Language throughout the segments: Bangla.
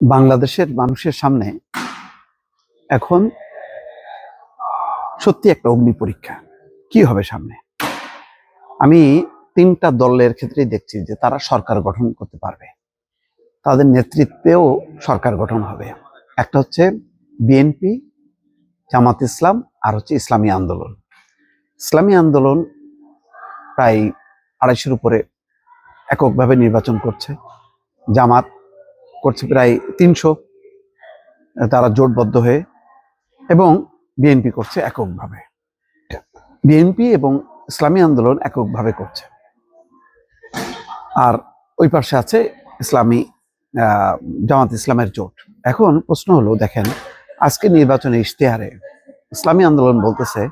বাংলাদেশের মানুষের সামনে এখন সত্যি একটা অগ্নি পরীক্ষা। কি হবে সামনে? আমি তিনটা দলের ক্ষেত্রেই দেখছি যে তারা সরকার গঠন করতে পারবে, তাদের নেতৃত্বেও সরকার গঠন হবে। একটা হচ্ছে বিএনপি, জামাত ইসলাম, আর হচ্ছে ইসলামী আন্দোলন। ইসলামী আন্দোলন প্রায় 250-র উপরে এককভাবে নির্বাচন করছে, জামাত করছে প্রায় 300, তারা জোটবদ্ধ হয়ে, এবং বিএনপি করছে এককভাবে। বিএনপি এবং ইসলামী আন্দোলন এককভাবে করছে, আর ওই পাশে আছে ইসলামী জামাত ইসলামের জোট। এখন প্রশ্ন হলো, দেখেন আজকে নির্বাচনের ইশতেহারে ইসলামী আন্দোলন বলতেছে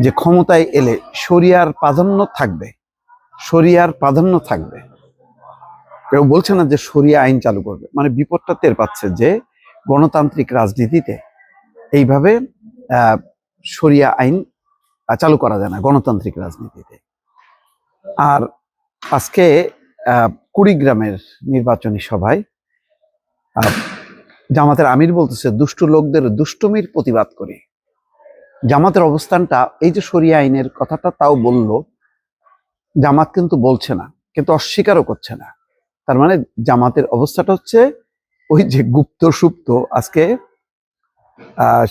যে ক্ষমতায় এলে শরিয়ার প্রাধান্য থাকবে, শরিয়ার প্রাধান্য থাকবে। কেউ বলছে না যে শরিয়া আইন চালু করবে, মানে বিপদটা টের পাচ্ছে যে গণতান্ত্রিক রাজনীতিতে এইভাবে শরিয়া আইন চালু করা যায় না গণতান্ত্রিক রাজনীতিতে। আর আজকে কুড়িগ্রামের নির্বাচনী সভায় জামাতের আমির বলতেছে দুষ্টু লোকদের দুষ্টুমির প্রতিবাদ করি। জামাতের অবস্থানটা এই যে শরিয়া আইনের কথাটা তাও বলল, জামাত কিন্তু বলছে না, কিন্তু অস্বীকারও করছে না। তার মানে জামাতের অবস্থাটা হচ্ছে ওই যে গুপ্ত সুপ্ত, আজকে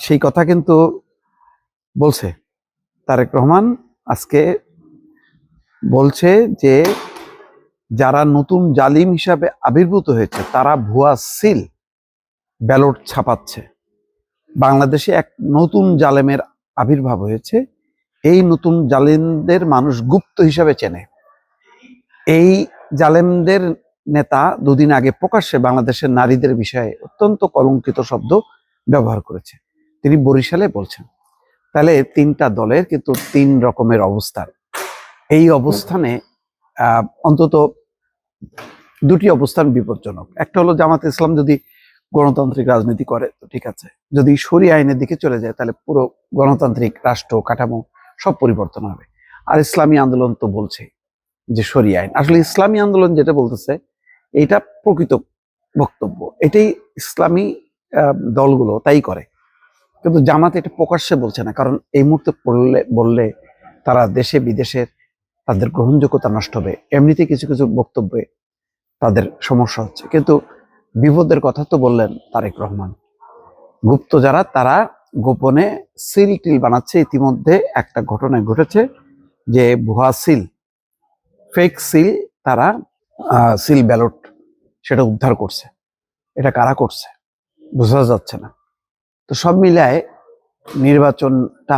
সেই কথা কিন্তু বলছে তারেক রহমান। আজকে বলছে যে যারা নতুন জালিম হিসাবে আবির্ভূত হয়েছে তারা ভুয়া সিল ব্যালট ছাপাচ্ছে। বাংলাদেশে এক নতুন জালেমের আবির্ভাব হয়েছে। এই নতুন জালিমদের মানুষ গুপ্ত হিসাবে চেনে। এই জালেমদের নেতা দুদিন আগে প্রকাশ্যে বাংলাদেশের নারীদের বিষয়ে অত্যন্ত কলঙ্কিত শব্দ ব্যবহার করেছে। তিনি বরিশালে বলছেন। তাহলে তিনটা দলের কিন্তু তিন রকমের অবস্থান। এই অবস্থানে অন্তত দুটি অবস্থান বিপজ্জনক। একটা হলো জামাত ইসলাম যদি গণতান্ত্রিক রাজনীতি করে তো ঠিক আছে, যদি শরিয়া আইনের দিকে চলে যায় তাহলে পুরো গণতান্ত্রিক রাষ্ট্র কাঠামো সব পরিবর্তন হবে। আর ইসলামী আন্দোলন তো বলছে যে শরিয়া আইন, আসলে ইসলামী আন্দোলন যেটা বলতেছে এইটা প্রকৃত বক্তব্য, এটাই ইসলামী দলগুলো তাই করে, কিন্তু জামাত এটা প্রকাশ্যে বলছে না, কারণ এই মুহূর্তে বললে তারা দেশে বিদেশের তাদের গ্রহণযোগ্যতা নষ্ট হবে। এমনিতে কিছু কিছু বক্তব্যে তাদের সমস্যা হচ্ছে, কিন্তু বিপদের কথা তো বললেন তারেক রহমান। গুপ্ত যারা তারা গোপনে সিল টিল বানাচ্ছে। ইতিমধ্যে একটা ঘটনা ঘটেছে যে ভুয়া সিল, ফেক সিল, তারা সিল ব্যালট সেটা উদ্ধার করছে। এটা কারা করছে বোঝা যাচ্ছে না। তো সব মিলায় নির্বাচনটা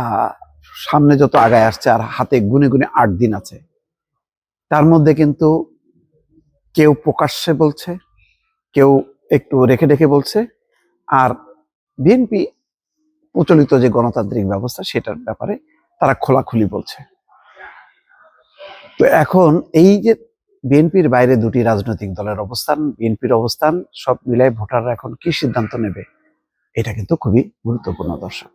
সামনে যত আগায় আসছে, আর হাতে গুনে গুনে 8 দিন আছে, তার মধ্যে কিন্তু কেউ প্রকাশ্যে বলছে, কেউ একটু রেখে রেখে বলছে, আর বিএনপি প্রচলিত যে গণতান্ত্রিক ব্যবস্থা সেটার ব্যাপারে তারা খোলাখুলি বলছে। তো এখন এই যে বিএনপির বাইরে দুটি রাজনৈতিক দলের অবস্থান, বিএনপির অবস্থান, সব মিলাই ভোটাররা এখন কি সিদ্ধান্ত নেবে, এটা কিন্তু খুবই গুরুত্বপূর্ণ দর্শক।